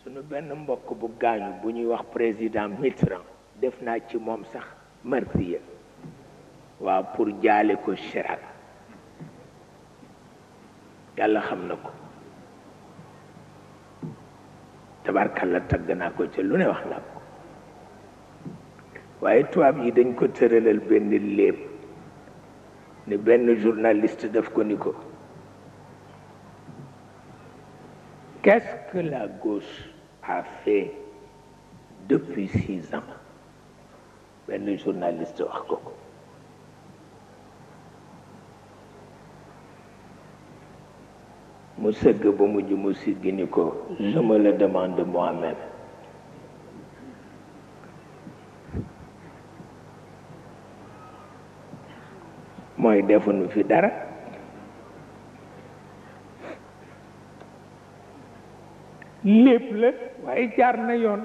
sunu benn mbokk bu gaañu bu ñuy wax président Mitterrand def naa ci moom sax marsiya waaw pour jaale ko Chirac yàlla xam na ko tabarkalla tagg naa ko ca lu ne wax naa ko waaye tubaab yi dañ ko tëralal benn léeb ne benn journaliste daf ko ni ko qu'est-ce que la gauche a fait depuis 6 ans benn journaliste wax ko ko mu sëgg ba mujj mu siggi ni ko je me le demande moi-même mooy defuñu fi dara lépp la waaye jaar na yoon